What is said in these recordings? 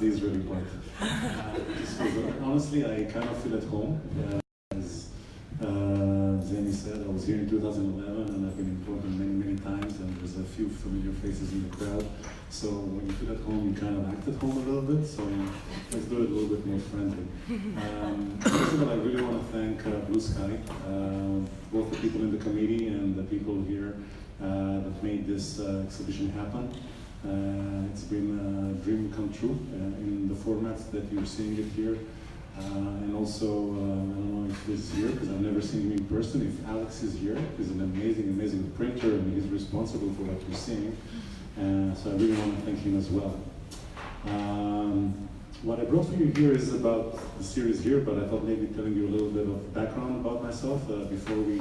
the Israeli part. Honestly, I kind of feel at home. As Zeni said, I was here in 2011 and I've been in Portland many times, and there's a few familiar faces in the crowd. So when you feel at home, you kind of act at home a little bit, so let's do it a little bit more friendly. First of all, I really want to thank Blue Sky, both the people in the committee and the people here that made this exhibition happen. It's been a dream come true in the formats that you're seeing it here. And also, I don't know if he's here, because I've never seen him in person. If Alex is here, he's an amazing printer, and he's responsible for what you're seeing. So I really want to thank him as well. What I brought for you here is about the series here, but I thought maybe telling you a little bit of background about myself before we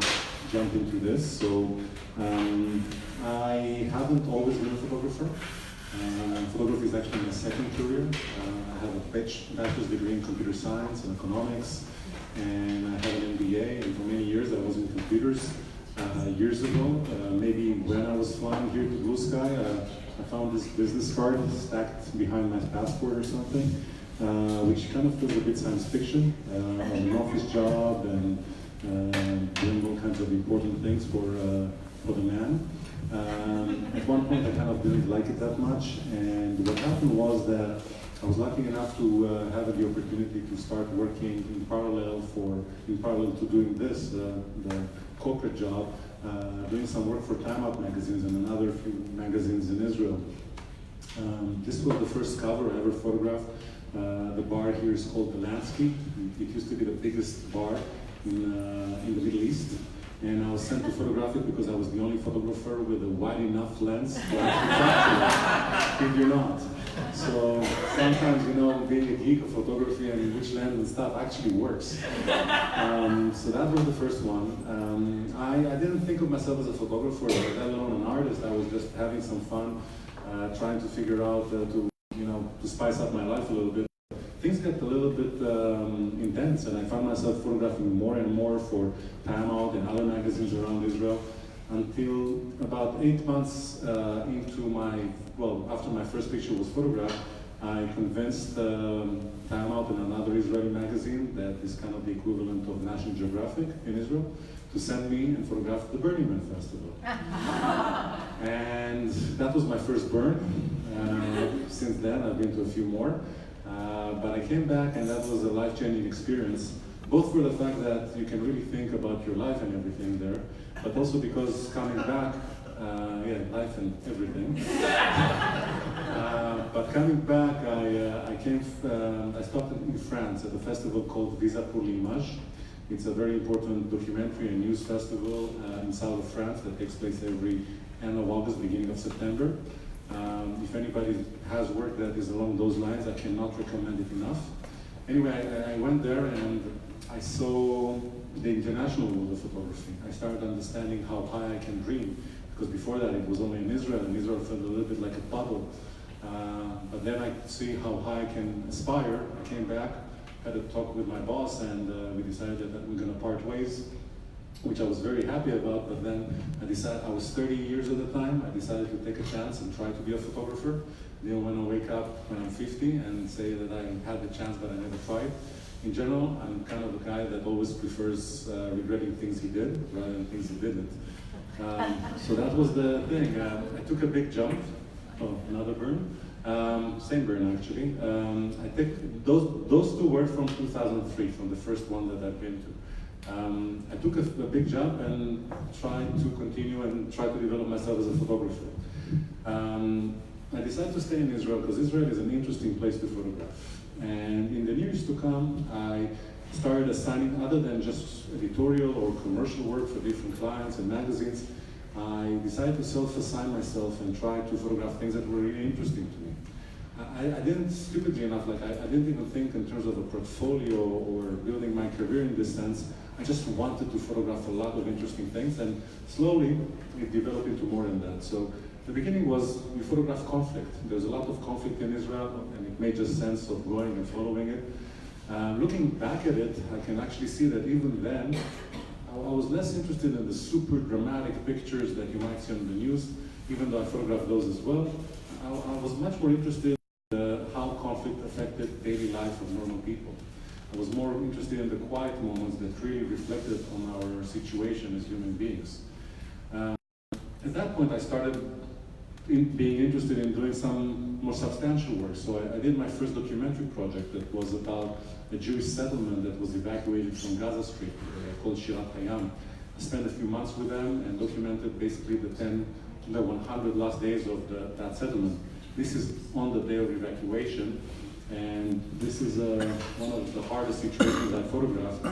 jump into this. So I haven't always been a photographer. Photography is actually my second career. I have a bachelor's degree in computer science and economics, and I have an MBA, and for many years I was in computers. Years ago, maybe when I was flying here to Blue Sky, I found this business card stacked behind my passport or something, which kind of feels a bit science fiction, an office job and doing all kinds of important things for the man. At one point I kind of didn't like it that much, and what happened was that I was lucky enough to have the opportunity to start working in parallel to doing this, the corporate job, doing some work for Time Out magazines and another few magazines in Israel. This was the first cover I ever photographed. The bar here is called the Lansky. It used to be the biggest bar in the Middle East. And I was sent to photograph it because I was the only photographer with a wide enough lens to actually capture it. Kid you not. So sometimes, you know, being a geek of photography and which lens and stuff actually works. So that was the first one. I didn't think of myself as a photographer, let alone an artist. I was just having some fun, trying to figure out to spice up my life a little bit. Things get a little bit intense, and I found myself photographing more and more for Time Out and other magazines around Israel, until about 8 months after my first picture was photographed, I convinced Time Out and another Israeli magazine that is kind of the equivalent of National Geographic in Israel to send me and photograph the Burning Man Festival. And that was my first burn. Since then, I've been to a few more. But I came back, and that was a life-changing experience, both for the fact that you can really think about your life and everything there, but also because coming back, life and everything. But coming back, I stopped in France at a festival called Visa pour l'Image. It's a very important documentary and news festival in south of France that takes place every end of August, beginning of September. If anybody has work that is along those lines, I cannot recommend it enough. Anyway, I went there and I saw the international world of photography. I started understanding how high I can dream, because before that it was only in Israel, and Israel felt a little bit like a bubble. But then I could see how high I can aspire. I came back, had a talk with my boss, and we decided that we're going to part ways, which I was very happy about. But then I was 30 years at the time. I decided to take a chance and try to be a photographer. I didn't want to wake up when I'm 50 and say that I had the chance but I never tried. In general, I'm kind of the guy that always prefers regretting things he did rather than things he didn't. So that was the thing. I took a big jump. Oh, another burn. Same burn actually. I think those two were from 2003, from the first one that I've been to. I took a big jump and tried to continue and try to develop myself as a photographer. I decided to stay in Israel because Israel is an interesting place to photograph. And in the years to come, I started assigning, other than just editorial or commercial work for different clients and magazines, I decided to self-assign myself and try to photograph things that were really interesting to me. I didn't, stupidly enough, I didn't even think in terms of a portfolio or building my career in this sense. I just wanted to photograph a lot of interesting things, and slowly it developed into more than that. So the beginning was we photographed conflict. There's a lot of conflict in Israel, and it made just sense of going and following it. Looking back at it, I can actually see that even then, I was less interested in the super dramatic pictures that you might see on the news, even though I photographed those as well. I was much more interested in how conflict affects of normal people. I was more interested in the quiet moments that really reflected on our situation as human beings. At that point, I started being interested in doing some more substantial work. So I did my first documentary project that was about a Jewish settlement that was evacuated from Gaza Strip, called Shirat Hayam. I spent a few months with them and documented basically the 100 last days of that settlement. This is on the day of evacuation, and this is one of the hardest situations I photographed.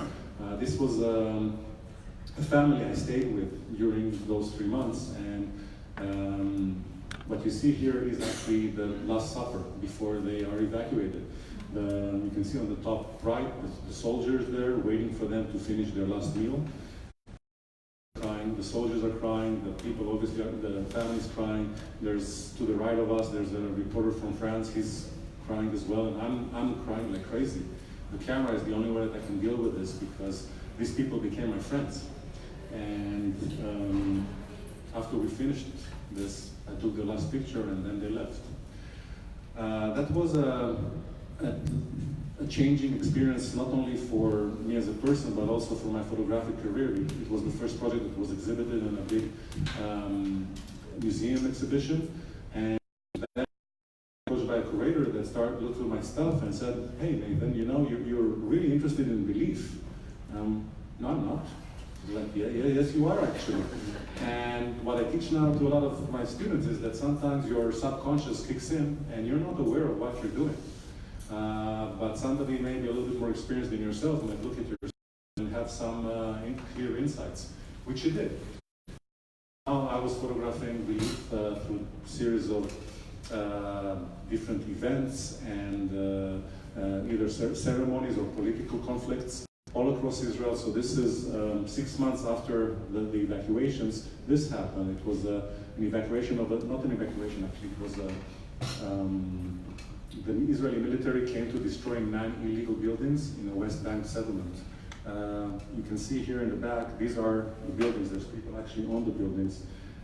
This was a family I stayed with during those 3 months, and what you see here is actually the Last Supper before they are evacuated. You can see on the top right the soldiers there waiting for them to finish their last meal. Crying, the soldiers are crying, the people obviously, the family's crying. There's, to the right of us, there's a reporter from France, he's crying as well, and I'm crying like crazy. The camera is the only way that I can deal with this because these people became my friends. And after we finished this, I took the last picture and then they left. That was a changing experience, not only for me as a person, but also for my photographic career. It was the first project that was exhibited in a big museum exhibition. And then I was by a curator that started looking through my stuff and said, hey, Nathan, you know, you're really interested in belief. No, I'm not. Like, yes, you are actually. And what I teach now to a lot of my students is that sometimes your subconscious kicks in and you're not aware of what you're doing. But somebody maybe a little bit more experienced than yourself might look at yourself and have some clear insights, which you did. Now I was photographing belief through a series of different events and either ceremonies or political conflicts all across Israel. So this is 6 months after the evacuations. This happened. It was an evacuation of not an evacuation actually. It was the Israeli military came to destroy 9 illegal buildings in a West Bank settlement. You can see here in the back, these are the buildings. There's people actually on the buildings.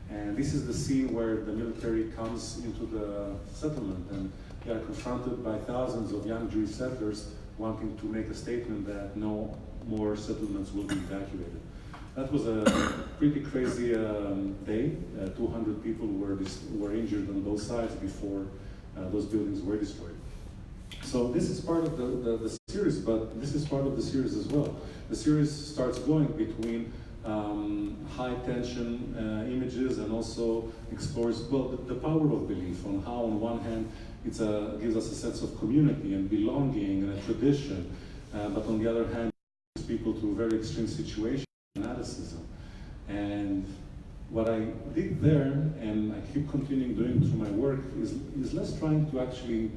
And this is the scene where the military comes into the settlement, and they are confronted by thousands of young Jewish settlers wanting to make a statement that no more settlements will be evacuated. That was a pretty crazy day. 200 people were injured on both sides before those buildings were destroyed. So this is part of the series, but this is part of the series as well. The series starts going between high tension images and also explores, well, the power of belief, on how on one hand it gives us a sense of community and belonging and a tradition, but on the other hand it brings people to very extreme situations, fanaticism. And what I did there, and I keep continuing doing through my work, is less trying to actually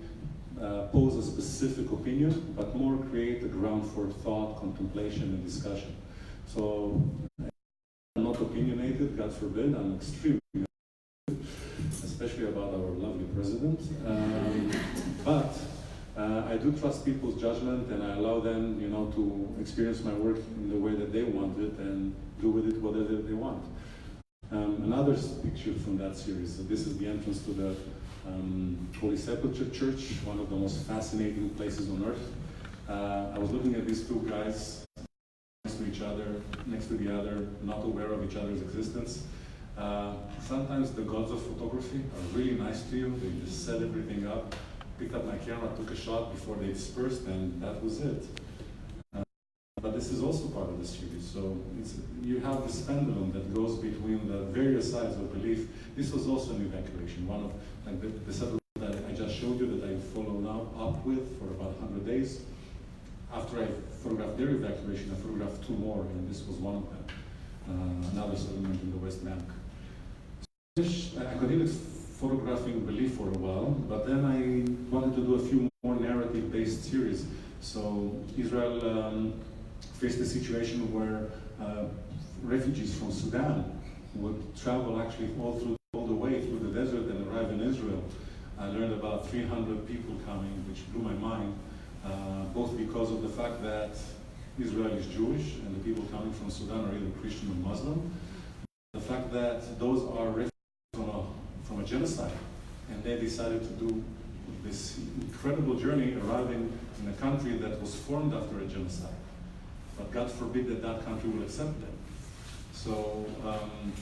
pose a specific opinion, but more create a ground for thought, contemplation, and discussion. So I'm not opinionated, God forbid, I'm extremely especially about our lovely president. But I do trust people's judgment, and I allow them, you know, to experience my work in the way that they want it and do with it whatever they want. Another picture from that series. So this is the entrance to the Holy Sepulchre Church, one of the most fascinating places on earth. I was looking at these two guys next to each other, next to the other, not aware of each other's existence. Sometimes the gods of photography are really nice to you. They just set everything up, picked up my camera, took a shot before they dispersed, and that was it. But this is also part of the series. So you have this pendulum that goes between the various sides of belief. This was also an evacuation. One of the settlement that I just showed you that I follow now up with for about 100 days. After I photographed their evacuation, I photographed 2 more, and this was one of them. Another settlement in the West Bank. I continued photographing belief for a while, but then I wanted to do a few more narrative-based series. So Israel faced a situation where refugees from Sudan would travel actually all the way through the desert and arrive in Israel. I learned about 300 people coming, which blew my mind, both because of the fact that Israel is Jewish and the people coming from Sudan are either Christian or Muslim. The fact that those are refugees from a genocide, and they decided to do this incredible journey arriving in a country that was formed after a genocide. But God forbid that that country will accept them. So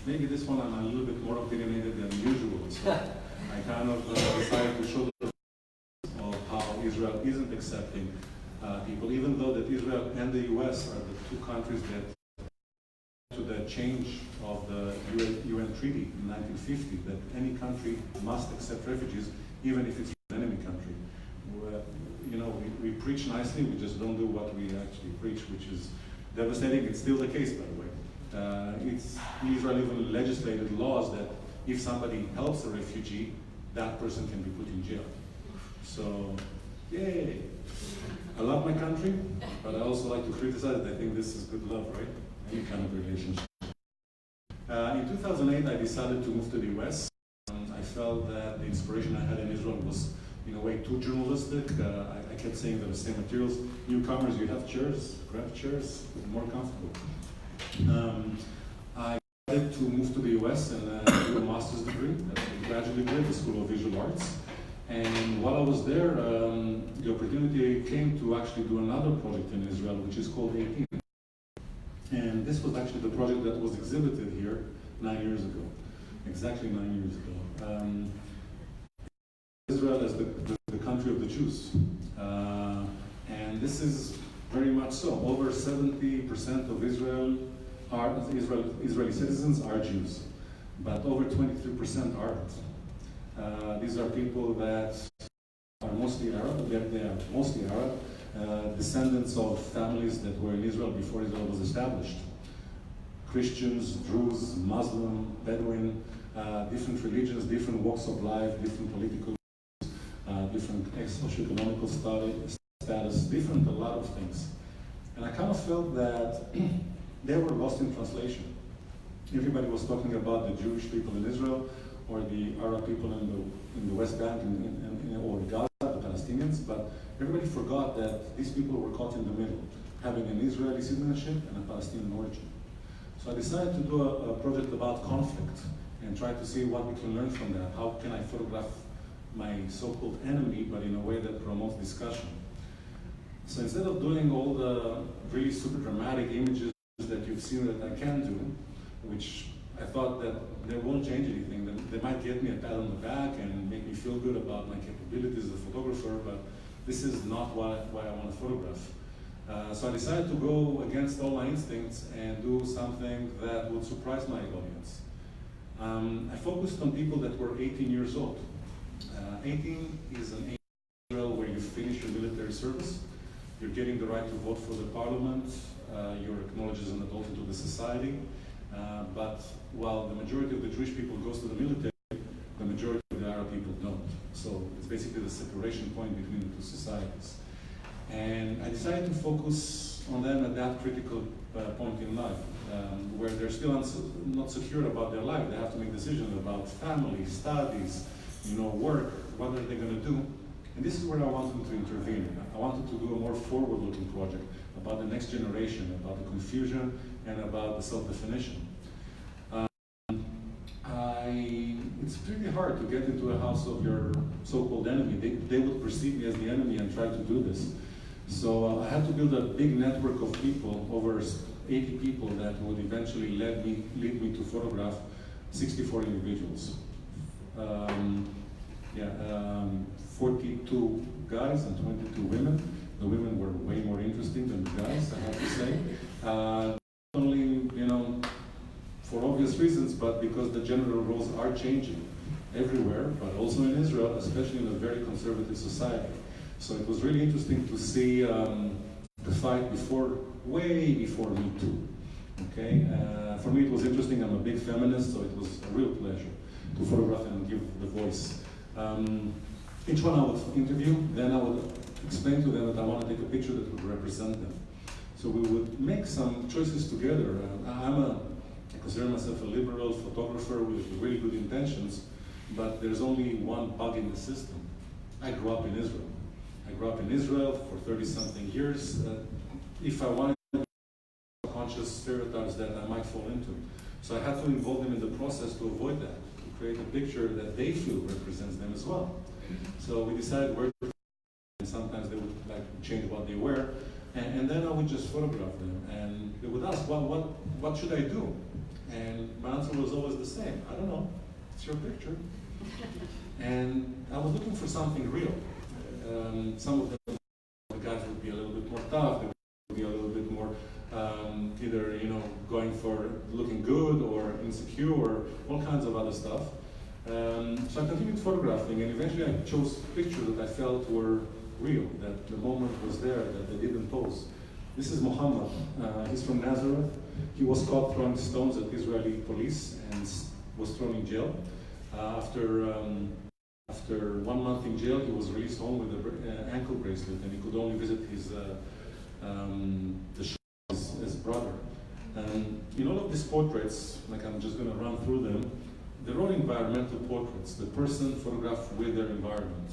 maybe this one I'm a little bit more opinionated than usual. So I kind of decided to show the of how Israel isn't accepting people, even though that Israel and the US are the two countries that to the change of the UN treaty in 1950, that any country must accept refugees, even if it's an enemy country. You know, we preach nicely, we just don't do what we actually preach, which is devastating. It's still the case, by the way. Israel even legislated laws that if somebody helps a refugee, that person can be put in jail. So, yay! I love my country, but I also like to criticize it. I think this is good love, right? Any kind of relationship. In 2008, I decided to move to the US. I felt that the inspiration I had in Israel was, in a way, too journalistic. I kept saying the same materials. Newcomers, you have chairs, grab chairs, more comfortable. I decided to move to the US and do a master's degree, a graduate degree at the School of Visual Arts. And while I was there, the opportunity came to actually do another project in Israel, which is called 18. And this was actually the project that was exhibited here 9 years ago, exactly 9 years ago. Israel as the country of the Jews. And this is very much so. Over 70% of Israeli citizens are Jews, but over 23% aren't. These are people that are mostly Arab, they are mostly Arab, descendants of families that were in Israel before Israel was established. Christians, Druze, Muslim, Bedouin, different religions, different walks of life, different political, different socioeconomical status, different a lot of things. And I kind of felt that they were lost in translation. Everybody was talking about the Jewish people in Israel, or the Arab people in the West Bank, or Gaza, the Palestinians, but everybody forgot that these people were caught in the middle, having an Israeli citizenship and a Palestinian origin. So I decided to do a project about conflict and try to see what we can learn from that. How can I photograph my so-called enemy, but in a way that promotes discussion? So instead of doing all the really super dramatic images that you've seen that I can do, which I thought that they won't change anything. They might get me a pat on the back and make me feel good about my capabilities as a photographer, but this is not why I want to photograph. So I decided to go against all my instincts and do something that would surprise my audience. I focused on people that were 18 years old. 18 is an age in Israel where you finish your military service, you're getting the right to vote for the parliament, you're acknowledged as an adult into the society. But while the majority of the Jewish people goes to the military, the majority of the Arab people don't. So it's basically the separation point between the two societies. And I decided to focus on them at that critical point in life, where they're still not secure about their life. They have to make decisions about family, studies, work, what are they going to do. And this is where I wanted to intervene. I wanted to do a more forward-looking project about the next generation, about the confusion, and about the self-definition. It's pretty hard to get into a house of your so-called enemy. They would perceive me as the enemy and try to do this. So I had to build a big network of people, over 80 people, that would eventually lead me to photograph 64 individuals. 42 guys and 22 women. The women were way more interesting than the guys, I have to say. Not only, for obvious reasons, but because the gender roles are changing everywhere, but also in Israel, especially in a very conservative society. So it was really interesting to see the fight way before Me Too. Okay, for me it was interesting. I'm a big feminist, so it was a real pleasure to photograph and give the voice. Each one I would interview, then I would explain to them that I want to take a picture that would represent them. So we would make some choices together. I consider myself a liberal photographer with really good intentions, but there's only one bug in the system. I grew up in Israel. I grew up in Israel for 30-something years. If I wanted to conscious stereotypes that I might fall into. So I had to involve them in the process to avoid that, to create a picture that they feel represents them as well. So we decided where to, and sometimes they would like change what they wear, and then I would just photograph them, and they would ask, what should I do? And my answer was always the same: I don't know. It's your picture. And I was looking for something real. Some of the guys would be a little bit more tough. They would be a little bit more either going for looking good or insecure or all kinds of other stuff. So I continued photographing, and eventually I chose pictures that I felt were real, that the moment was there, that they didn't pose. This is Muhammad. He's from Nazareth. He was caught throwing stones at Israeli police and was thrown in jail. After 1 month in jail, he was released home with an ankle bracelet, and he could only visit his brother. And in all of these portraits, like I'm just going to run through them, they're all environmental portraits, the person photographed with their environment.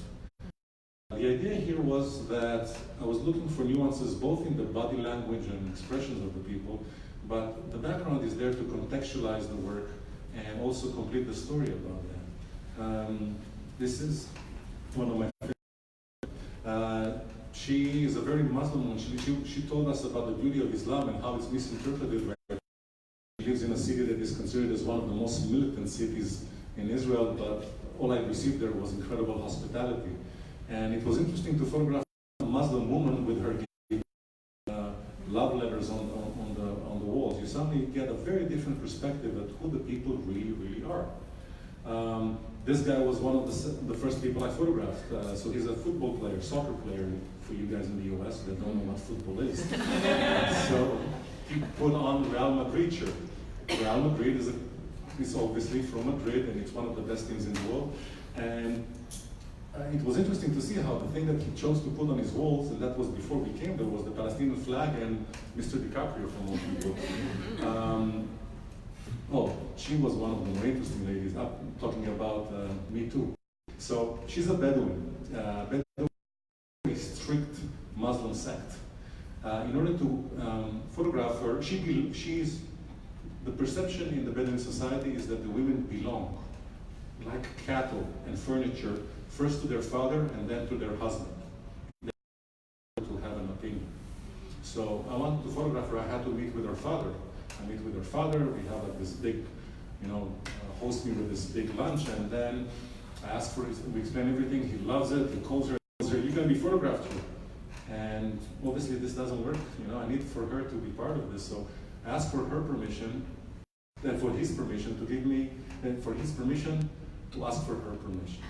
The idea here was that I was looking for nuances both in the body language and expressions of the people, but the background is there to contextualize the work and also complete the story about them. This is one of my favorites. She is a very Muslim woman. She told us about the beauty of Islam and how it's misinterpreted. She lives in a city that is considered as one of the most militant cities in Israel, but all I received there was incredible hospitality. And it was interesting to photograph a Muslim woman with her love letters on the walls. You suddenly get a very different perspective at who the people really are. This guy was one of the first people I photographed. So he's a football player, soccer player, for you guys in the US that don't know what football is. So he put on the Real Madrid shirt. Real Madrid is obviously from Madrid, and it's one of the best teams in the world. And it was interesting to see how the thing that he chose to put on his walls, and that was before we came there, was the Palestinian flag and Mr. DiCaprio from all people. She was one of the more interesting ladies. I'm talking about Me Too. So she's a Bedouin, very strict Muslim sect. In order to photograph her, she's the perception in the Bedouin society is that the women belong, like cattle and furniture, first to their father and then to their husband. To have an opinion. So I wanted to photograph her. I had to meet with her father. I meet with her father. We have like this big, host me with this big lunch, and then I ask for his, we explain everything. He loves it. He calls her. You're gonna be photographed here. And obviously this doesn't work. I need for her to be part of this. So I asked for her permission, and for his permission to give me, and for his permission to ask for her permission.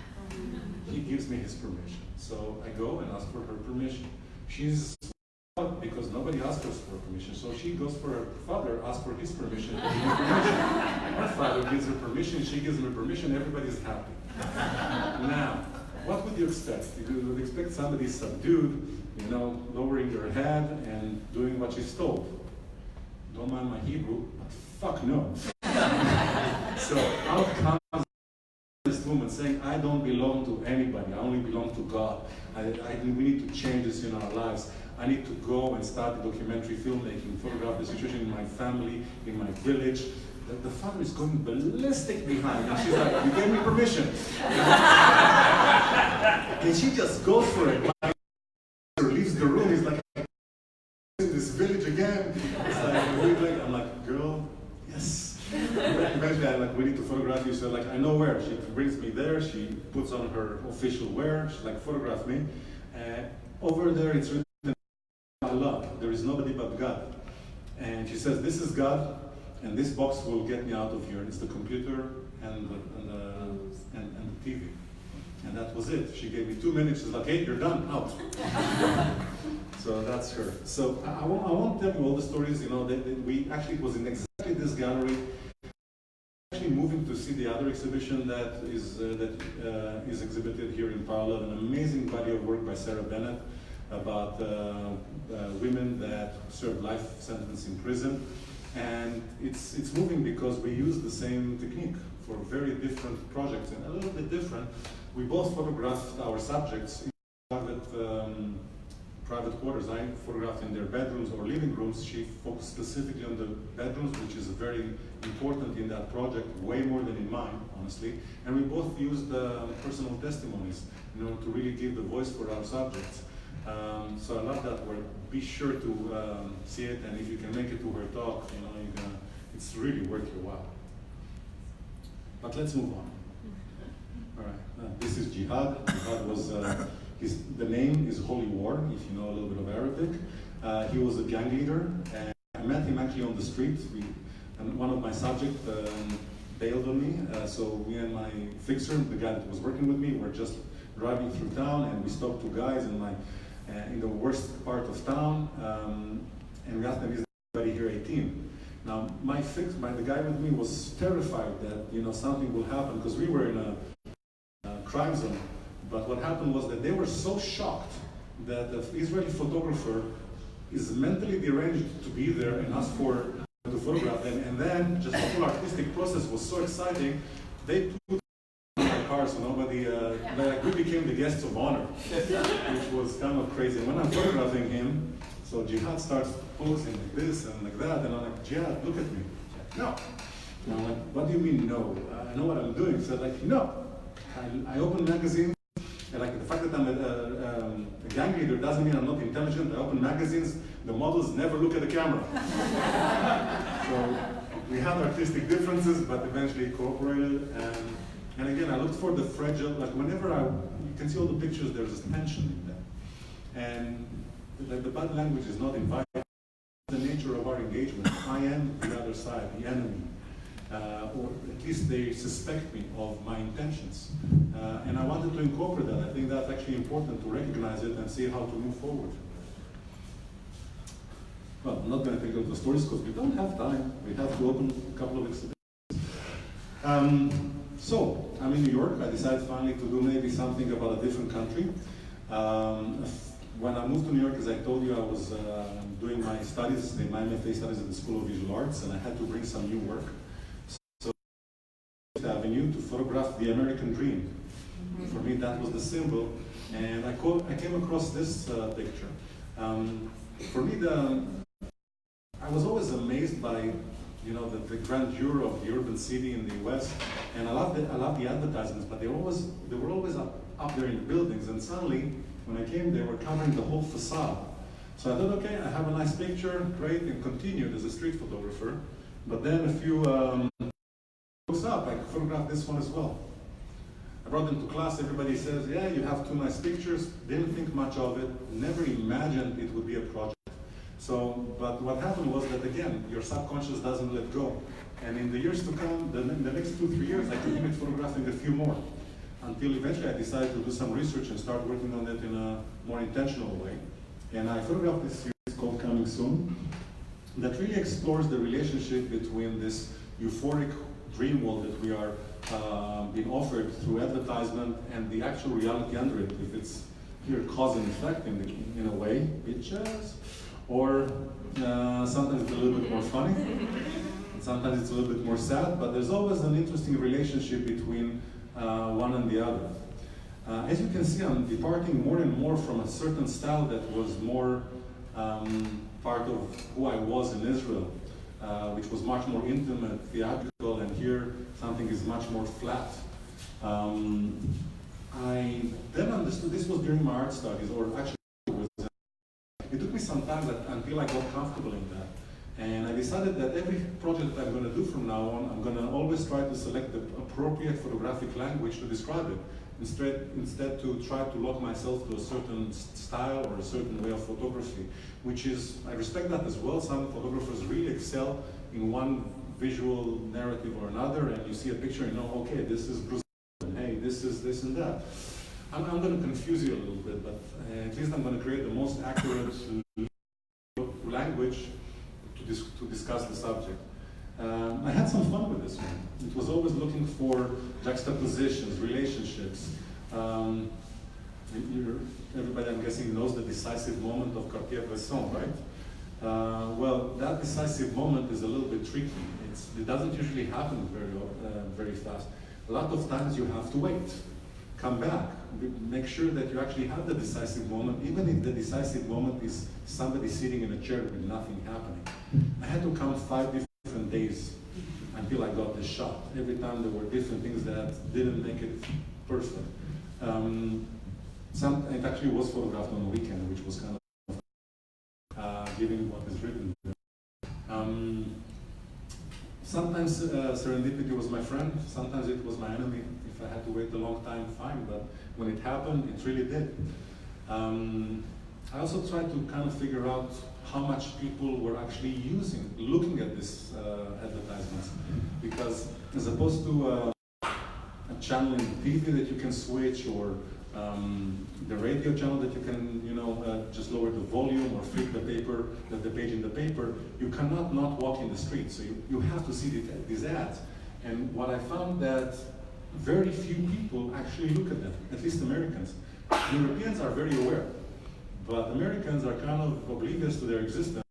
He gives me his permission. So I go and ask for her permission. She's because nobody asks us for permission. So she goes for her father, asks for his permission, Her father gives her permission, she gives him permission, everybody's happy. Now, what would you expect? You would expect somebody subdued, lowering her head and doing what she's told. Don't mind my Hebrew, but fuck no. So out comes this woman saying, I don't belong to anybody, I only belong to God. We need to change this in our lives. I need to go and start documentary filmmaking, photograph the situation in my family, in my village. The father is going ballistic behind, and she's like, you gave me permission. And she just goes for it. Leaves the room, he's like, in this village again. It's like, I'm like, girl, yes. Eventually, we need to photograph you. So I know where. She brings me there. She puts on her official wear. She's like, photograph me. Over there, it's written, Allah. There is nobody but God. And she says, this is God, and this box will get me out of here. It's the computer and the TV. And that was it. She gave me 2 minutes. She's like, hey, you're done, out. So that's her. So I won't tell you all the stories. It was in exactly this gallery. Actually moving to see the other exhibition that is exhibited here in parallel, an amazing body of work by Sarah Bennett about women that serve life sentence in prison. And it's moving because we use the same technique for very different projects, and a little bit different. We both photographed our subjects in private private quarters. I photographed in their bedrooms or living rooms. She focused specifically on the bedrooms, which is very important in that project, way more than in mine, honestly. And we both used personal testimonies in order to really give the voice for our subjects. So I love that work. Be sure to see it, and if you can make it to her talk, it's really worth your while. But let's move on. All right, this is Jihad. Jihad was, the name is Holy War, if you know a little bit of Arabic. He was a gang leader, and I met him actually on the street. And one of my subjects bailed on me, so me and my fixer, the guy that was working with me, were just driving through town, and we stopped two guys in the worst part of town, and we asked them, is anybody here 18? Now, the guy with me was terrified that something will happen, because we were in a crime zone. But what happened was that they were so shocked that the Israeli photographer is mentally deranged to be there and ask to photograph them. And then just the whole artistic process was so exciting, they put in my car so nobody, like we became the guests of honor, which was kind of crazy. And when I'm photographing him, so Jihad starts posing like this and like that, and I'm like, Jihad, look at me. No. And I'm like, what do you mean no? I know what I'm doing. So like, no. I open magazines, and like the fact that I'm a gang leader doesn't mean I'm not intelligent. I open magazines, the models never look at the camera. So we had artistic differences, but eventually cooperated. And again, I looked for the fragile, like whenever you can see all the pictures, there's a tension in them. And the bad language is not invited. The nature of our engagement, I am the other side, the enemy. Or at least they suspect me of my intentions. And I wanted to incorporate that. I think that's actually important to recognize it and see how to move forward. Well, I'm not going to take up the stories because we don't have time. We have to open a couple of exhibitions. So, I'm in New York. I decided finally to do maybe something about a different country. When I moved to New York, as I told you, I was doing my studies, my MFA studies at the School of Visual Arts, and I had to bring some new work. Avenue to photograph the American dream. For me, that was the symbol, and I came across this picture. For me, I was always amazed by the grandeur of the urban city in the West, and I love the advertisements, but they were always up there in the buildings, and suddenly when I came, they were covering the whole facade. So I thought, okay, I have a nice picture, great, and continued as a street photographer. But then a few up, I photographed this one as well. I brought them to class, everybody says, yeah, you have two nice pictures, didn't think much of it, never imagined it would be a project. But what happened was that again, your subconscious doesn't let go. And in the years to come, the next 2-3 years, I continued photographing a few more. Until eventually I decided to do some research and start working on it in a more intentional way. And I photographed this series called Coming Soon, that really explores the relationship between this euphoric dream world that we are being offered through advertisement and the actual reality under it. If it's here cause and effect in a way, bitches, or sometimes it's a little bit more funny, and sometimes it's a little bit more sad, but there's always an interesting relationship between one and the other. As you can see, I'm departing more and more from a certain style that was more part of who I was in Israel. Which was much more intimate, theatrical, and here something is much more flat. I then understood this was during my art studies, or actually it took me some time until I got comfortable in that. And I decided that every project that I'm going to do from now on, I'm going to always try to select the appropriate photographic language to describe it, instead to try to lock myself to a certain style or a certain way of photography, which is, I respect that as well. Some photographers really excel in one visual narrative or another, and you see a picture and you know, okay, this is Bruce, and hey, this is this and that. I'm going to confuse you a little bit, but at least I'm going to create the most accurate language to discuss the subject. I had some fun with this one. It was always looking for juxtapositions, relationships. Everybody, I'm guessing, knows the decisive moment of Cartier-Bresson, right? Well, that decisive moment is a little bit tricky. It doesn't usually happen very fast. A lot of times you have to wait, come back, make sure that you actually have the decisive moment, even if the decisive moment is somebody sitting in a chair with nothing happening. I had to count 5 different days until I got this shot. Every time there were different things that didn't make it perfect. It actually was photographed on a weekend, which was kind of giving what is written there. Sometimes serendipity was my friend, sometimes it was my enemy. If I had to wait a long time, fine, but when it happened, it really did. I also tried to kind of figure out how much people were actually looking at this advertisements, because as opposed to a channel in the TV that you can switch, or the radio channel that you can, just lower the volume or flip the page in the paper, you cannot not walk in the street. So you have to see these ads. And what I found that very few people actually look at them, at least Americans. Europeans are very aware, but Americans are kind of oblivious to their existence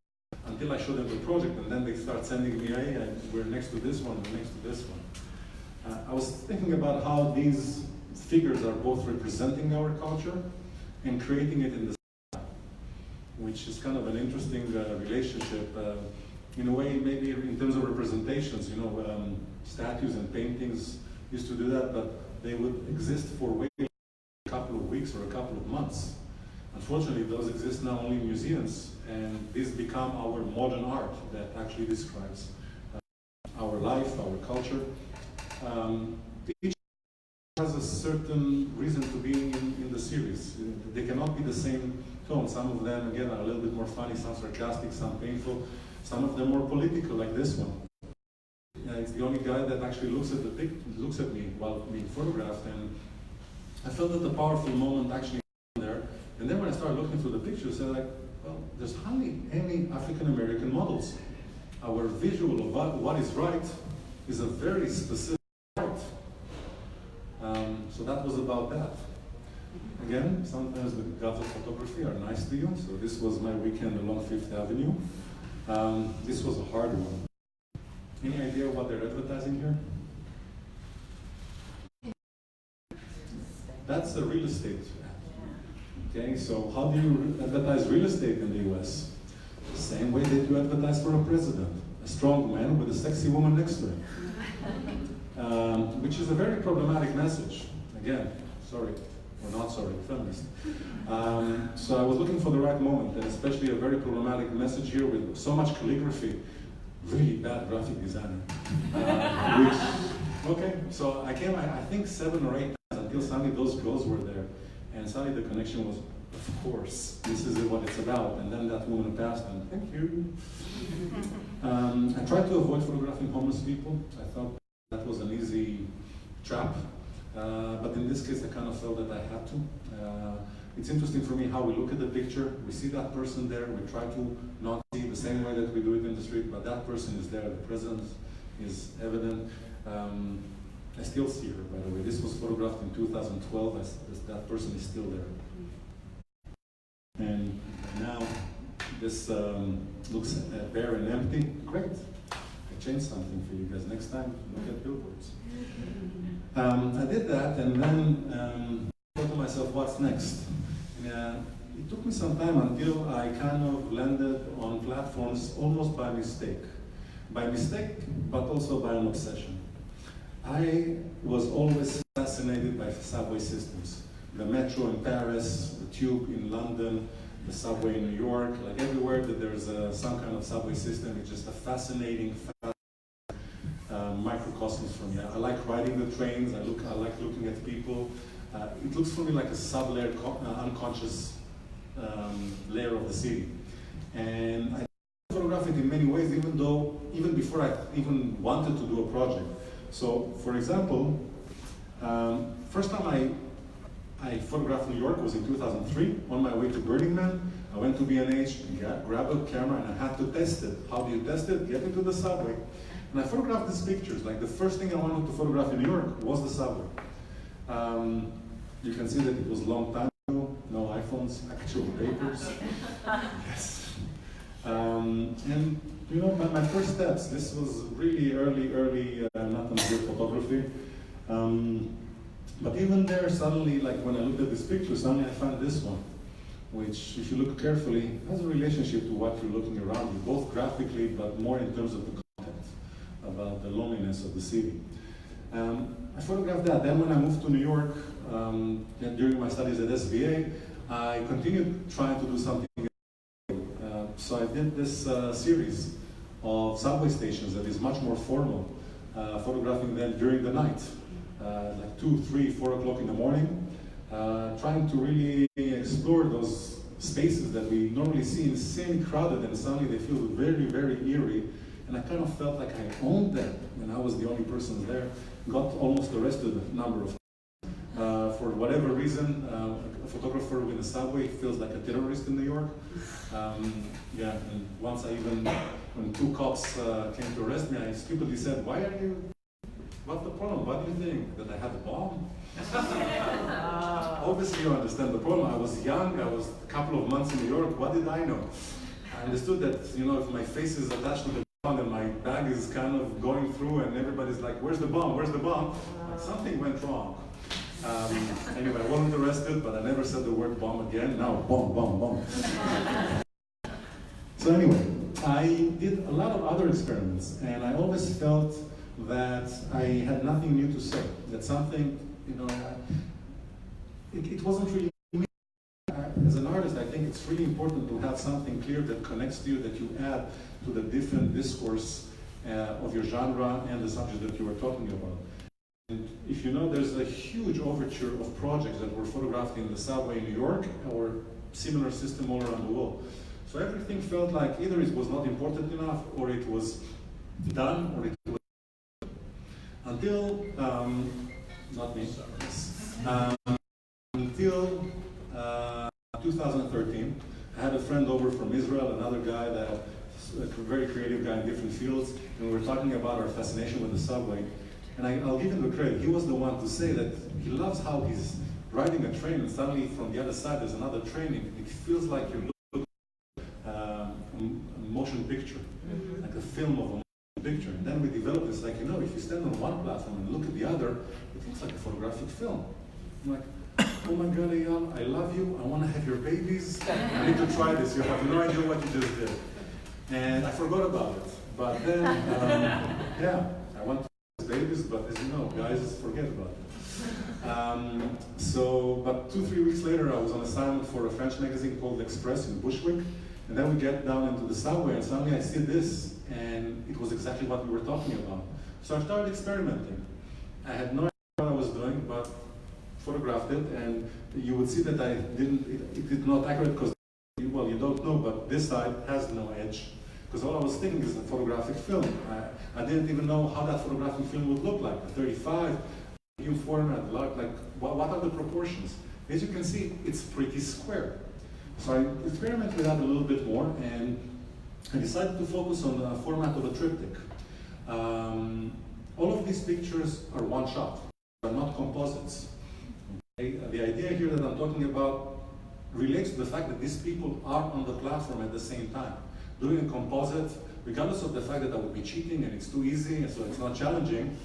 until I show them the project, and then they start sending me, hey, we're next to this one, we're next to this one. I was thinking about how these figures are both representing our culture and creating it in the sky, which is kind of an interesting relationship. In a way, maybe in terms of representations, statues and paintings used to do that, but they would exist for a couple of weeks or a couple of months. Unfortunately, those exist now only in museums, and these become our modern art that actually describes our life, our culture. Each has a certain reason to be in the series. They cannot be the same tone. Some of them, again, are a little bit more funny, some sarcastic, some painful, some of them more political, like this one. It's the only guy that actually looks at me while being photographed, and I felt that the powerful moment actually there. And then when I started looking through the pictures, I was like, well, there's hardly any African American models. Our visual of what is right is a very specific art. So that was about that. Again, sometimes the gods of photography are nice to you. So this was my weekend along Fifth Avenue. This was a hard one. Any idea what they're advertising here? That's a real estate ad. Okay, so how do you advertise real estate in the US? The same way that you advertise for a president. A strong man with a sexy woman next to him. Which is a very problematic message. Again, sorry, or not sorry, feminist. So I was looking for the right moment, and especially a very problematic message here with so much calligraphy. Really bad graphic designer. Okay, so I came, I think 7 or 8 times until suddenly those girls were there. And suddenly the connection was, of course, this is what it's about. And then that woman passed, and thank you. I tried to avoid photographing homeless people. I thought that was an easy trap. But in this case, I kind of felt that I had to. It's interesting for me how we look at the picture. We see that person there. We try to not see the same way that we do it in the street, but that person is there. The presence is evident. I still see her, by the way. This was photographed in 2012. That person is still there. And now this looks bare and empty. Great. I changed something for you guys. Next time, look at billboards. I did that, and then I thought to myself, what's next? It took me some time until I kind of landed on platforms almost by mistake. By mistake, but also by an obsession. I was always fascinated by subway systems. The metro in Paris, the tube in London, the subway in New York, like everywhere that there's some kind of subway system, it's just a fascinating microcosmos for me. I like riding the trains, I like looking at people. It looks for me like a sub-layer, unconscious layer of the city. And I photograph it in many ways, even before I even wanted to do a project. So, for example, first time I photographed New York was in 2003, on my way to Burning Man. I went to B&H, grabbed a camera, and I had to test it. How do you test it? Get into the subway. And I photographed these pictures. Like the first thing I wanted to photograph in New York was the subway. You can see that it was a long time ago, no iPhones, actual papers. Yes. And you know, my first steps, this was really early Natan Dvir photography. But even there, suddenly, like when I looked at this picture, suddenly I found this one, which, if you look carefully, has a relationship to what you're looking around you, both graphically, but more in terms of the content, about the loneliness of the city. I photographed that. Then when I moved to New York, during my studies at SVA, I continued trying to do something. So I did this series of subway stations that is much more formal, photographing them during the night, like 2, 3, 4 o'clock in the morning, trying to really explore those spaces that we normally see insanely crowded, and suddenly they feel very, very eerie. And I kind of felt like I owned them when I was the only person there. Got almost arrested a number of times. For whatever reason, a photographer in the subway feels like a terrorist in New York. Yeah, and once I even, when 2 cops came to arrest me, I stupidly said, "Why are you, what's the problem? What do you think, that I had a bomb?" Obviously you understand the problem. I was young, I was a couple of months in New York, what did I know? I understood that, you know, if my face is attached to the bomb and my bag is kind of going through and everybody's like, "Where's the bomb? Where's the bomb?" Like, something went wrong. Anyway, I wasn't arrested, but I never said the word bomb again. Now, bomb, bomb, bomb. So anyway, I did a lot of other experiments, and I always felt that I had nothing new to say, that something, you know, it wasn't really me. As an artist, I think it's really important to have something clear that connects to you, that you add to the different discourse of your genre and the subject that you were talking about. And if you know, there's a huge overture of projects that were photographed in the subway in New York or similar system all around the world. So everything felt like either it was not important enough, or it was done, or it was until, not me, until 2013, I had a friend over from Israel, another guy that, a very creative guy in different fields, and we were talking about our fascination with the subway. And I'll give him the credit. He was the one to say that he loves how he's riding a train, and suddenly from the other side there's another train. It feels like you're looking at a motion picture, like a film of a motion picture. And then we developed this, like, you know, if you stand on one platform and look at the other, it looks like a photographic film. I'm like, "Oh my God, Eyal, I love you. I want to have your babies. I need to try this. You have no idea what you just did." And I forgot about it. But then, yeah, I went to babies, but as you know, guys forget about it. But 2-3 weeks later, I was on assignment for a French magazine called Express in Bushwick, and then we get down into the subway, and suddenly I see this, and it was exactly what we were talking about. So I started experimenting. I had no idea what I was doing, but photographed it, and you would see that it did not accurate because, well, you don't know, but this side has no edge. Because all I was thinking is a photographic film. I didn't even know how that photographic film would look like. A 35, new format, like what are the proportions? As you can see, it's pretty square. So I experimented with that a little bit more, and I decided to focus on the format of a triptych. All of these pictures are one shot, they're not composites. Okay? The idea here that I'm talking about relates to the fact that these people are on the platform at the same time. Doing a composite, regardless of the fact that I would be cheating and it's too easy and so it's not challenging,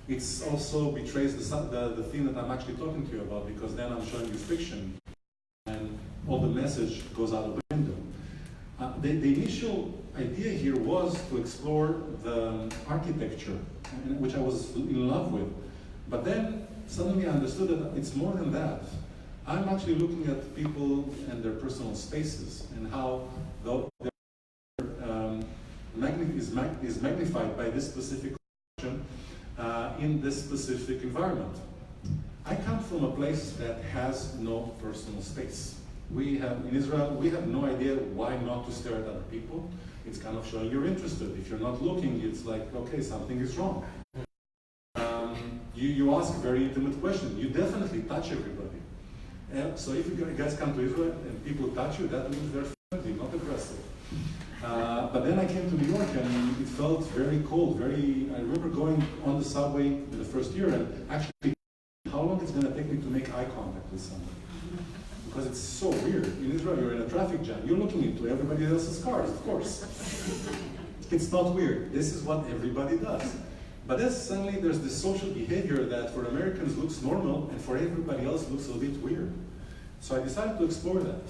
it also betrays the theme that I'm actually talking to you about, because then I'm showing you fiction and all the message goes out of the window. The initial idea here was to explore the architecture, which I was in love with. But then suddenly I understood that it's more than that. I'm actually looking at people and their personal spaces and how is magnified by this specific function in this specific environment. I come from a place that has no personal space. We have, in Israel, we have no idea why not to stare at other people. It's kind of showing you're interested. If you're not looking, it's like, okay, something is wrong. You ask a very intimate question. You definitely touch everybody. So if you guys come to Israel and people touch you, that means they're friendly, not aggressive. But then I came to New York and it felt very cold, I remember going on the subway in the first year and actually how long it's going to take me to make eye contact with someone. Because it's so weird. In Israel, you're in a traffic jam. You're looking into everybody else's cars, of course. It's not weird. This is what everybody does. But then suddenly there's this social behavior that for Americans looks normal and for everybody else looks a bit weird. So I decided to explore that.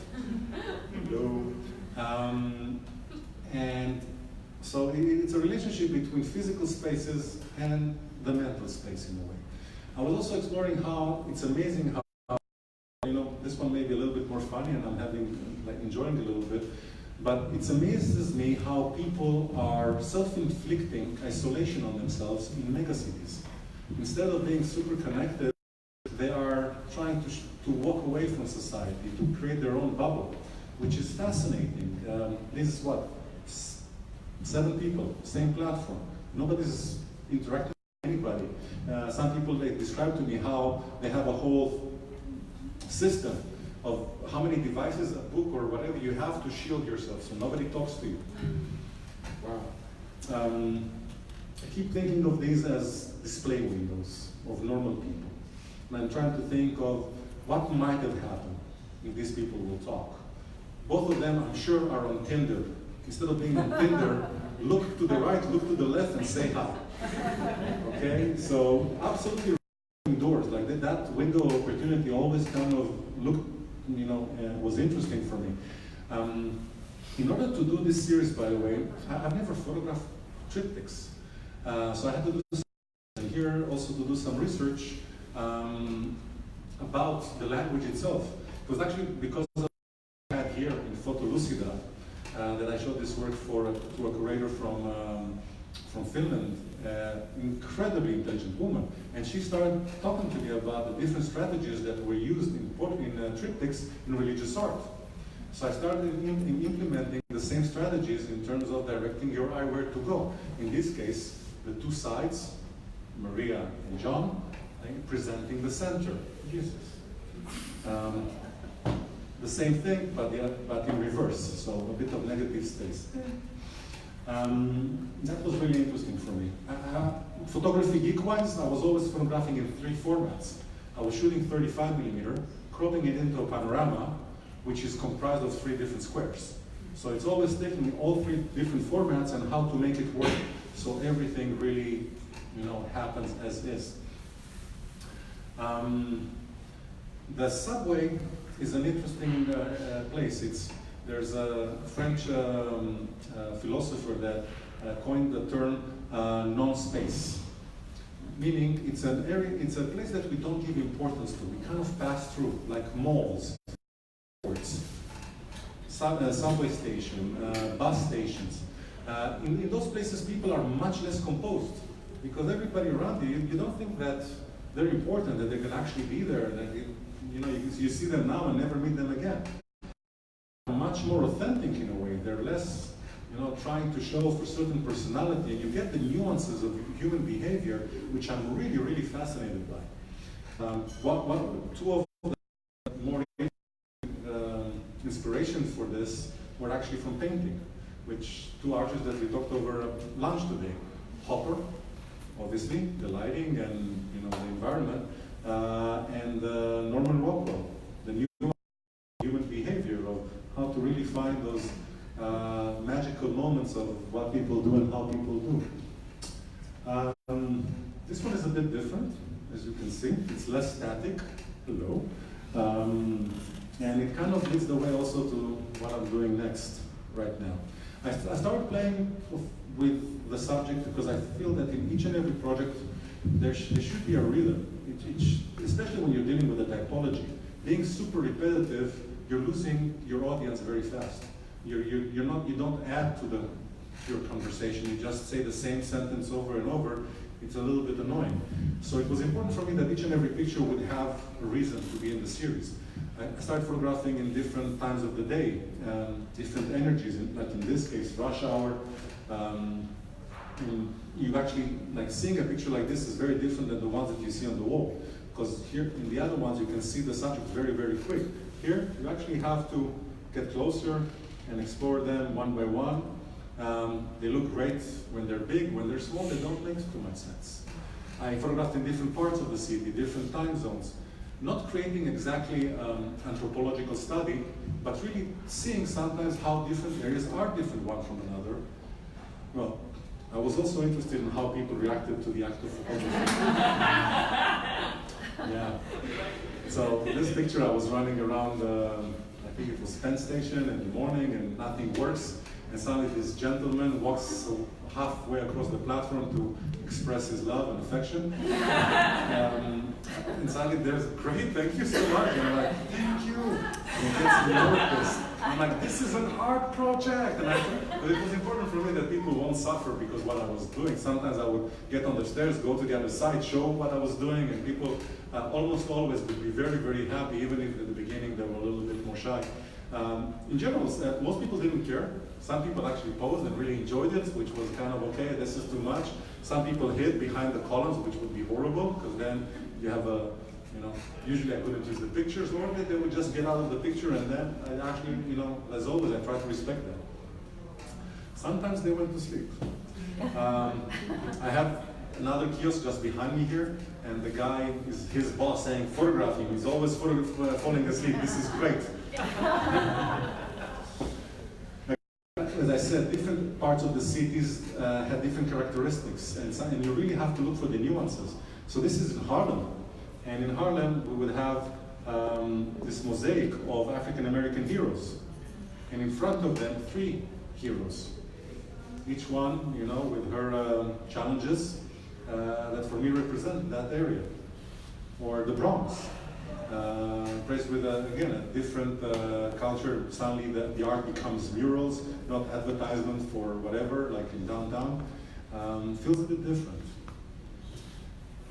Hello. And so it's a relationship between physical spaces and the mental space in a way. I was also exploring how it's amazing how, you know, this one may be a little bit more funny and I'm enjoying it a little bit, but it amazes me how people are self-inflicting isolation on themselves in megacities. Instead of being super connected, they are trying to walk away from society, to create their own bubble, which is fascinating. This is what? 7 people, same platform. Nobody's interacting with anybody. Some people, they describe to me how they have a whole system of how many devices, a book or whatever, you have to shield yourself so nobody talks to you. Wow. I keep thinking of these as display windows of normal people. And I'm trying to think of what might have happened if these people will talk. Both of them, I'm sure, are on Tinder. Instead of being on Tinder, look to the right, look to the left, and say hi. Okay? So, absolutely doors. Like that window of opportunity always kind of looked, you know, was interesting for me. In order to do this series, by the way, I've never photographed triptychs. So I had to do some here, also to do some research about the language itself. It was actually because of I had here in Photo Lucida that I showed this work to a curator from Finland, incredibly intelligent woman, and she started talking to me about the different strategies that were used in triptychs in religious art. So I started implementing the same strategies in terms of directing your eye where to go. In this case, the 2 sides, Maria and John, presenting the center, Jesus. The same thing, but in reverse, so a bit of negative space. That was really interesting for me. Photography geek-wise, I was always photographing in 3 formats. I was shooting 35mm, cropping it into a panorama, which is comprised of 3 different squares. So it's always taking all 3 different formats and how to make it work so everything really, you know, happens as is. The subway is an interesting place. There's a French philosopher that coined the term non-space, meaning it's a place that we don't give importance to. We kind of pass through, like malls, subway station, bus stations. In those places, people are much less composed because everybody around you, you don't think that they're important, that they can actually be there, that you see them now and never meet them again. Much more authentic in a way. They're less, trying to show for certain personality, and you get the nuances of human behavior, which I'm really, really fascinated by. 2 of the more inspirations for this were actually from painting, which 2 artists that we talked over at lunch today. Hopper, obviously, the lighting and the environment, and Norman Rockwell, the new human behavior of how to really find those magical moments of what people do and how people do. This one is a bit different, as you can see. It's less static. Hello. And it kind of leads the way also to what I'm doing next right now. I started playing with the subject because I feel that in each and every project there should be a rhythm, especially when you're dealing with a typology. Being super repetitive, you're losing your audience very fast. You don't add to your conversation. You just say the same sentence over and over. It's a little bit annoying. So it was important for me that each and every picture would have a reason to be in the series. I started photographing in different times of the day, different energies. Like in this case, rush hour. And you actually, seeing a picture like this is very different than the ones that you see on the wall. Because here, in the other ones, you can see the subject very, very quick. Here, you actually have to get closer and explore them one by one. They look great when they're big. When they're small, they don't make too much sense. I photographed in different parts of the city, different time zones. Not creating exactly anthropological study, but really seeing sometimes how different areas are different one from another. Well, I was also interested in how people reacted to the act of photography. Yeah. So this picture, I was running around, I think it was Penn Station in the morning, and nothing works. And suddenly this gentleman walks halfway across the platform to express his love and affection. And suddenly there's, great, thank you so much. And I'm like, thank you. And he gets noticed. I'm like, this is an art project. But it was important for me that people won't suffer because what I was doing. Sometimes I would get on the stairs, go to the other side, show what I was doing, and people almost always would be very, very happy, even if at the beginning they were a little bit more shy. In general, most people didn't care. Some people actually posed and really enjoyed it, which was kind of okay, this is too much. Some people hid behind the columns, which would be horrible, because then you have a, usually I couldn't use the pictures. Normally they would just get out of the picture, and then I actually, as always, I try to respect them. Sometimes they went to sleep. I have another kiosk just behind me here, and the guy is his boss saying, photograph him. He's always falling asleep. This is great. As I said, different parts of the cities have different characteristics, and you really have to look for the nuances. So this is in Harlem, and in Harlem we would have this mosaic of African American heroes, and in front of them 3 heroes, each one, with her challenges that for me represent that area, or the Bronx. Placed with, again, a different culture. Suddenly the art becomes murals, not advertisement for whatever, like in downtown. Feels a bit different.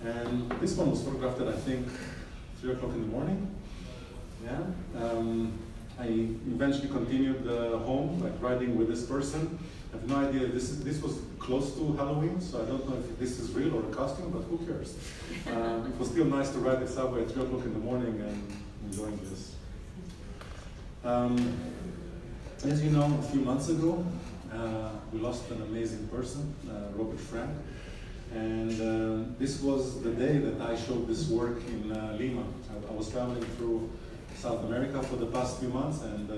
And this one was photographed at, I think, 3 o'clock in the morning. Yeah. I eventually continued home, like riding with this person. I have no idea, this was close to Halloween, so I don't know if this is real or a costume, but who cares? It was still nice to ride the subway at 3 o'clock in the morning and enjoying this. As you know, a few months ago, we lost an amazing person, Robert Frank. And this was the day that I showed this work in Lima. I was traveling through South America for the past few months, and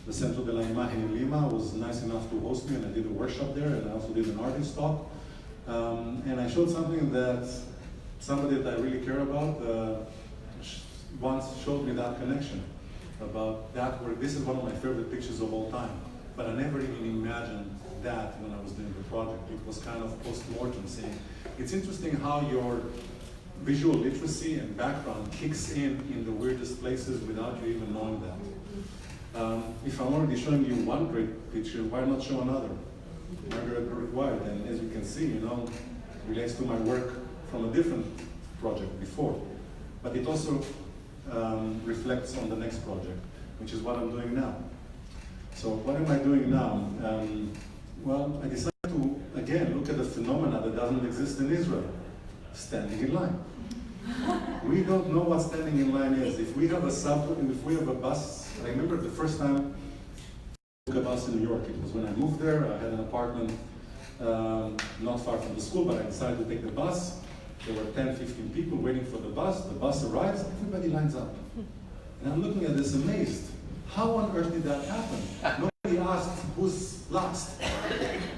the Centro de la Imagen in Lima was nice enough to host me, and I did a workshop there, and I also did an artist talk. And I showed something that somebody that I really care about once showed me that connection about that work. This is one of my favorite pictures of all time, but I never even imagined that when I was doing the project. It was kind of post-mortem, saying, it's interesting how your visual literacy and background kicks in the weirdest places without you even knowing that. If I'm already showing you one great picture, why not show another? Margaret required, and as you can see, relates to my work from a different project before. But it also reflects on the next project, which is what I'm doing now. So what am I doing now? Well, I decided to, again, look at a phenomena that doesn't exist in Israel, standing in line. We don't know what standing in line is. If we have a subway, if we have a bus, I remember the first time I took a bus in New York. It was when I moved there. I had an apartment not far from the school, but I decided to take the bus. There were 10, 15 people waiting for the bus. The bus arrives, everybody lines up. And I'm looking at this amazed. How on earth did that happen? Nobody asked who's last.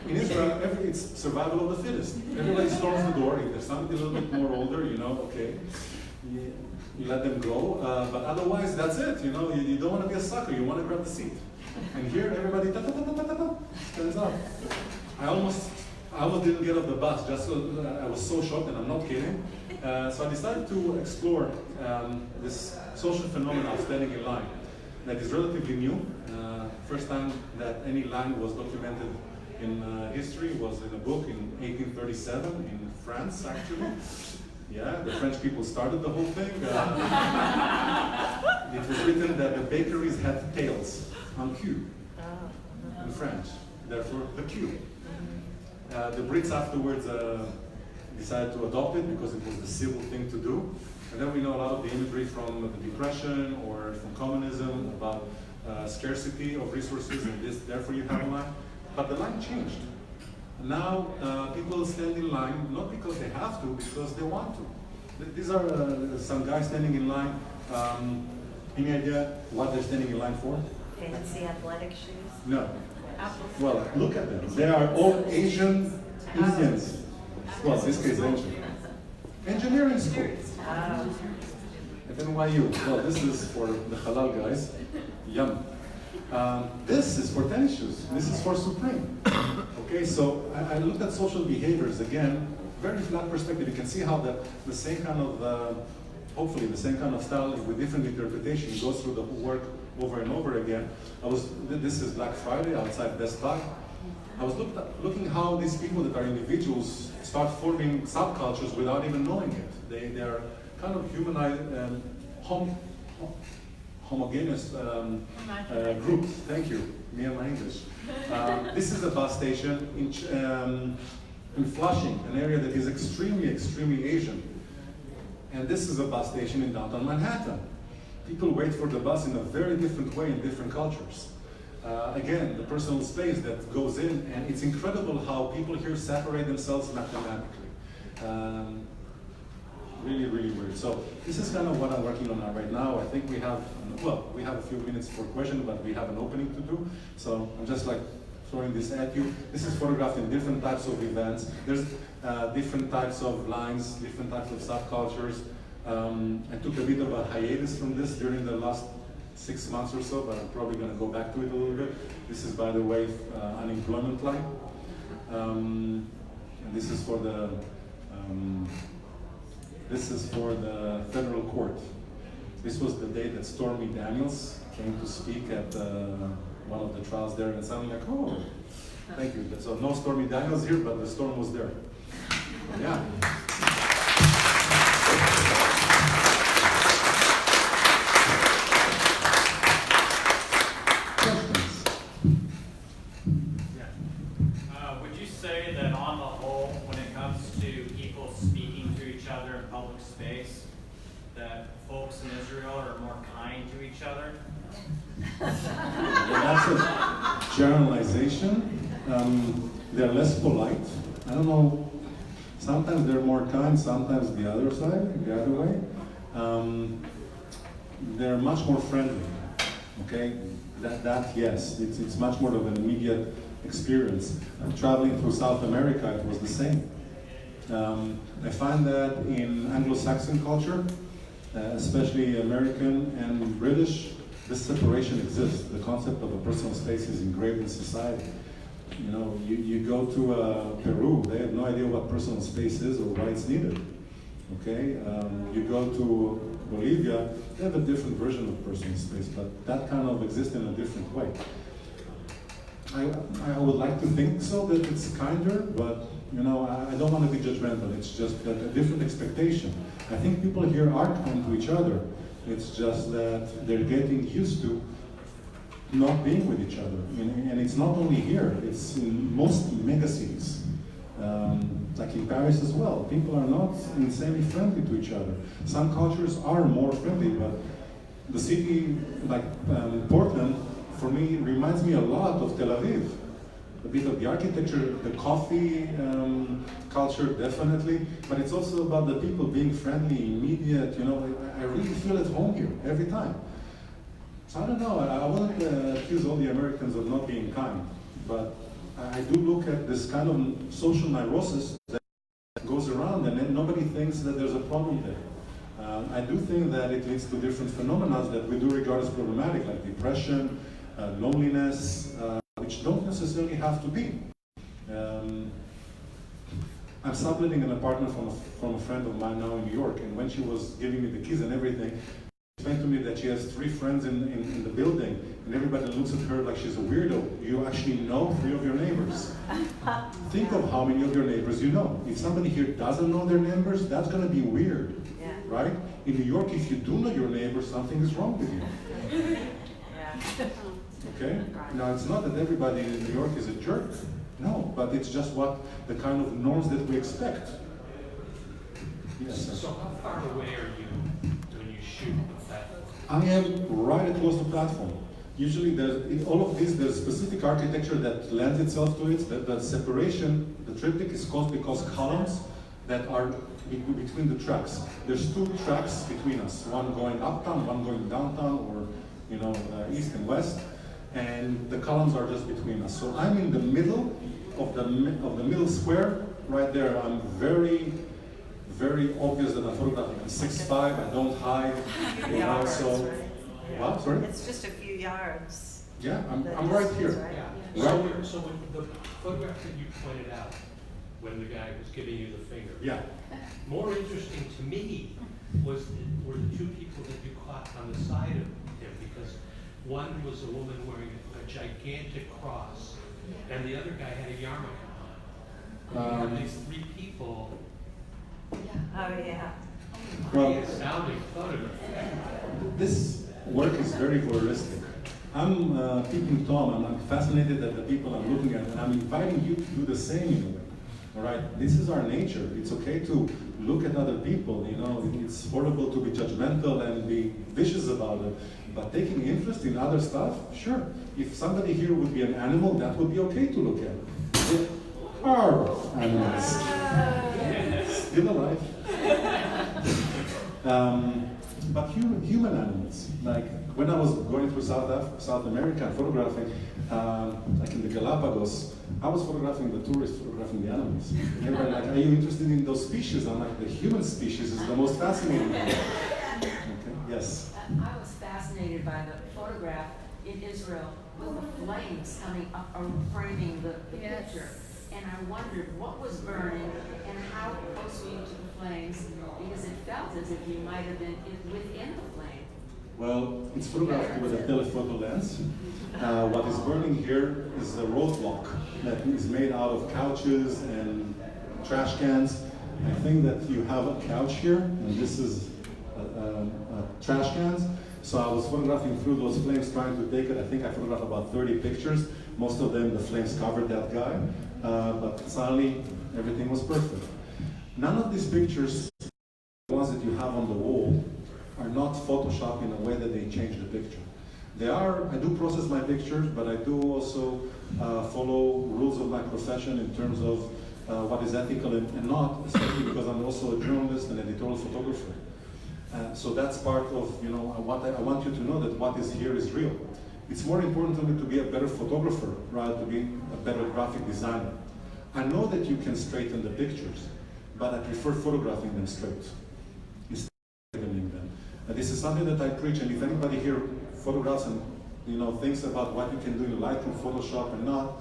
In Israel, it's survival of the fittest. Everybody storms the door. If there's somebody a little bit more older, okay, you let them go. But otherwise, that's it. You don't want to be a sucker. You want to grab the seat. And here, everybody stands up. I almost didn't get off the bus. Just so I was so shocked, and I'm not kidding. So I decided to explore this social phenomenon of standing in line that is relatively new. First time that any line was documented in history was in a book in 1837 in France, actually. Yeah, the French people started the whole thing. It was written that the bakeries had tails on queue in French, therefore the queue. The Brits afterwards decided to adopt it because it was the civil thing to do. And then we know a lot of the imagery from the Depression or from communism about scarcity of resources, and therefore you have a line. But the line changed. Now people stand in line not because they have to, because they want to. These are some guys standing in line. Any idea what they're standing in line for? Fancy athletic shoes? No. Well, look at them. They are all Asian Indians. Well, in this case, engineering school. At NYU. Well, this is for the halal guys. Yum. This is for tennis shoes. This is for Supreme. Okay, so I looked at social behaviors again, very flat perspective. You can see how the same kind of, hopefully the same kind of style with different interpretation goes through the work over and over again. This is Black Friday outside Best Buy. I was looking how these people that are individuals start forming subcultures without even knowing it. They are kind of humanized, homogeneous groups. Thank you, me and my English. This is a bus station in Flushing, an area that is extremely, extremely Asian. And this is a bus station in downtown Manhattan. People wait for the bus in a very different way in different cultures. Again, the personal space that goes in, and it's incredible how people here separate themselves mathematically. Really, really weird. So this is kind of what I'm working on right now. I think we have a few minutes for questions, but we have an opening to do. So I'm just like throwing this at you. This is photographed in different types of events. There's different types of lines, different types of subcultures. I took a bit of a hiatus from this during the last 6 months or so, but I'm probably going to go back to it a little bit. This is, by the way, unemployment line. And this is for the federal court. This was the day that Stormy Daniels came to speak at one of the trials there, and it sounded like, oh, thank you. So no Stormy Daniels here, but the storm was there. Yeah. Would you say that on the whole, when it comes to people speaking to each other in public space, that folks in Israel are more kind to each other? Yeah, that's a generalization. They're less polite. I don't know. Sometimes they're more kind, sometimes the other side, the other way. They're much more friendly. Okay, that yes, it's much more of an immediate experience. Traveling through South America, it was the same. I find that in Anglo-Saxon culture, especially American and British, this separation exists. The concept of a personal space is engraved in society. You know, you go to Peru, they have no idea what personal space is or why it's needed. Okay, you go to Bolivia, they have a different version of personal space, but that kind of exists in a different way. I would like to think so, that it's kinder, but you know, I don't want to be judgmental. It's just that a different expectation. I think people here are kind to each other. It's just that they're getting used to not being with each other. And it's not only here, it's in most megacities. Like in Paris as well. People are not insanely friendly to each other. Some cultures are more friendly, but the city, like Portland, for me, reminds me a lot of Tel Aviv. A bit of the architecture, the coffee culture, definitely, but it's also about the people being friendly, immediate, you know, I really feel at home here, every time. So I don't know, I wouldn't accuse all the Americans of not being kind, but I do look at this kind of social neurosis that goes around, and then nobody thinks that there's a problem there. I do think that it leads to different phenomena that we do regard as problematic, like depression, loneliness, which don't necessarily have to be. I'm subletting an apartment from a friend of mine now in New York, and when she was giving me the keys and everything, she explained to me that she has 3 friends in the building, and everybody looks at her like she's a weirdo. You actually know 3 of your neighbors. Think of how many of your neighbors you know. If somebody here doesn't know their neighbors, that's going to be weird, right? In New York, if you do know your neighbors, something is wrong with you. Okay? Now, it's not that everybody in New York is a jerk. No, but it's just what the kind of norms that we expect. Yes. So how far away are you when you shoot the platform? I am right across the platform. Usually, in all of this, there's specific architecture that lends itself to it. The separation, the triptych is caused because columns that are between the tracks. There's 2 tracks between us, one going uptown, one going downtown, or you know, east and west, and the columns are just between us. So I'm in the middle of the middle square, right there, I'm very, very obvious that I'm photographing. I'm 6'5", I don't hide. You know, so, what, sorry? It's just a few yards. Yeah, I'm right here. Right? Yeah. Right. So when the photograph that you pointed out, when the guy was giving you the finger. Yeah. More interesting to me were the two people that you caught on the side of him, because one was a woman wearing a gigantic cross, and the other guy had a yarmulke on. You have these three people. Oh, yeah. Well, Astounding photograph. this work is very voyeuristic. I'm peeping Tom, I'm fascinated at the people I'm looking at, and I'm inviting you to do the same in a way. All right, this is our nature. It's okay to look at other people, you know, it's horrible to be judgmental and be vicious about it, but taking interest in other stuff, sure. If somebody here would be an animal, that would be okay to look at. They are animals. Still alive. But human animals, like when I was going through South America and photographing, like in the Galapagos, I was photographing the tourists, photographing the animals. And they were like, are you interested in those species? I'm like, the human species is the most fascinating one. Okay, yes? I was fascinated by the photograph in Israel with the flames coming up or framing the picture. And I wondered what was burning and how close were you to the flames, because it felt as if you might have been within the flame. Well, it's photographed with a telephoto lens. What is burning here is a roadblock that is made out of couches and trash cans. I think that you have a couch here, and this is trash cans. So I was photographing through those flames, trying to take it. I think I photographed about 30 pictures. Most of them, the flames covered that guy. But suddenly, everything was perfect. None of these pictures, the ones that you have on the wall, are not photoshopped in a way that they change the picture. They are, I do process my pictures, but I do also follow rules of my profession in terms of what is ethical and not, especially because I'm also a journalist and editorial photographer. So that's part of, you know, what I want you to know, that what is here is real. It's more important to me to be a better photographer rather than to be a better graphic designer. I know that you can straighten the pictures, but I prefer photographing them straight instead of straightening them. And this is something that I preach, and if anybody here photographs and, you know, thinks about what you can do in Lightroom, Photoshop, and not,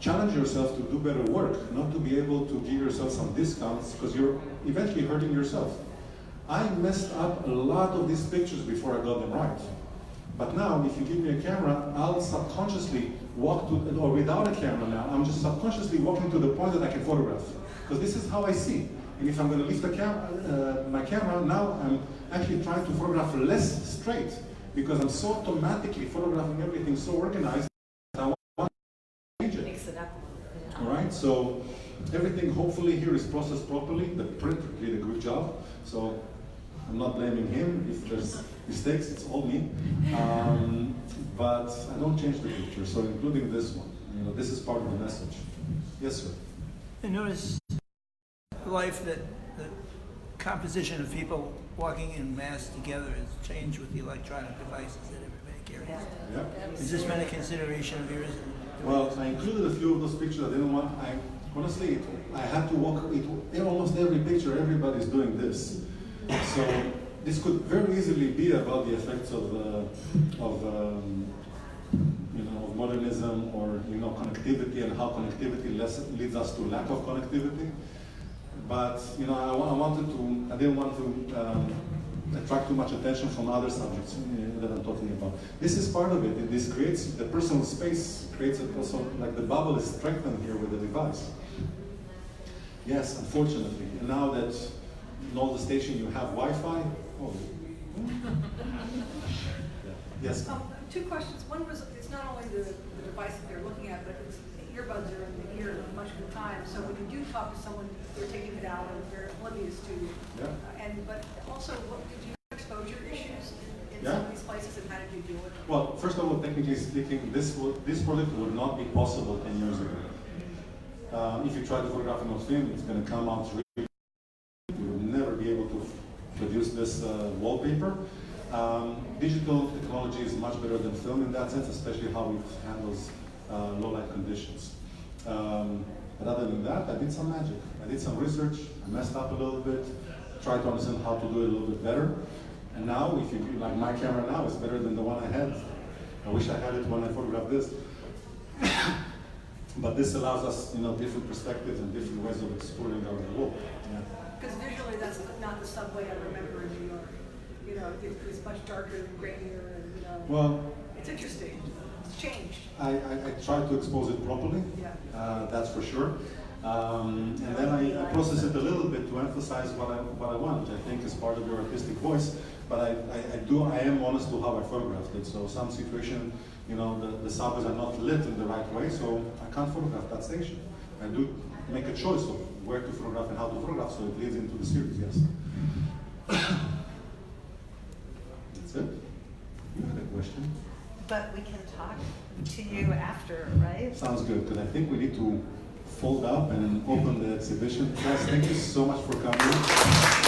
challenge yourself to do better work, not to be able to give yourself some discounts, because you're eventually hurting yourself. I messed up a lot of these pictures before I got them right. But now, if you give me a camera, I'll subconsciously walk to, or without a camera now, I'm just subconsciously walking to the point that I can photograph. Because this is how I see. And if I'm going to lift my camera, now I'm actually trying to photograph less straight, because I'm so automatically photographing everything so organized that I want to change it. Mix it up a little bit. All right, so everything hopefully here is processed properly. The printer did a good job, so I'm not blaming him. If there's mistakes, it's all me. But I don't change the picture, so including this one. You know, this is part of the message. Yes, sir. I noticed life that the composition of people walking in mass together has changed with the electronic devices that everybody carries. Yeah. Has this been a consideration of yours? Well, I included a few of those pictures. I didn't want. Honestly, I had to walk. Almost every picture, everybody's doing this. So this could very easily be about the effects of you know, modernism, or, you know, connectivity, and how connectivity leads us to lack of connectivity. But, you know, I didn't want to attract too much attention from other subjects that I'm talking about. This is part of it. This creates the personal space, creates it also, like the bubble is strengthened here with the device. Yes, unfortunately. And now that in all the stations you have Wi-Fi. Oh. Yes. Two questions. One was, it's not only the device that they're looking at, but it's the earbuds are in the ear much of the time. So when you do talk to someone, they're taking it out and they're oblivious to you. Yeah. But also, did you have exposure issues in Yeah. some of these places, and how did you deal with them? Well, first of all, technically speaking, this project would not be possible 10 years ago. If you try to photograph it on film, it's going to come out really. You will never be able to produce this wallpaper. Digital technology is much better than film in that sense, especially how it handles low light conditions. But other than that, I did some magic. I did some research, I messed up a little bit, tried to understand how to do it a little bit better. And now, if you like my camera now is better than the one I had. I wish I had it when I photographed this. But this allows us, different perspectives and different ways of exploring our world. Yeah. Because visually, that's not the subway I remember in New York. It's much darker and grainier, and Well, it's interesting. It's changed. I tried to expose it properly. Yeah. That's for sure. And then I process it a little bit to emphasize what I want, which I think is part of your artistic voice. But I am honest to how I photographed it. So some situation, the subways are not lit in the right way, so I can't photograph that station. I do make a choice of where to photograph and how to photograph, so it leads into the series, yes. That's it. You had a question? But we can talk to you after, right? Sounds good, because I think we need to fold up and open the exhibition. Guys, thank you so much for coming.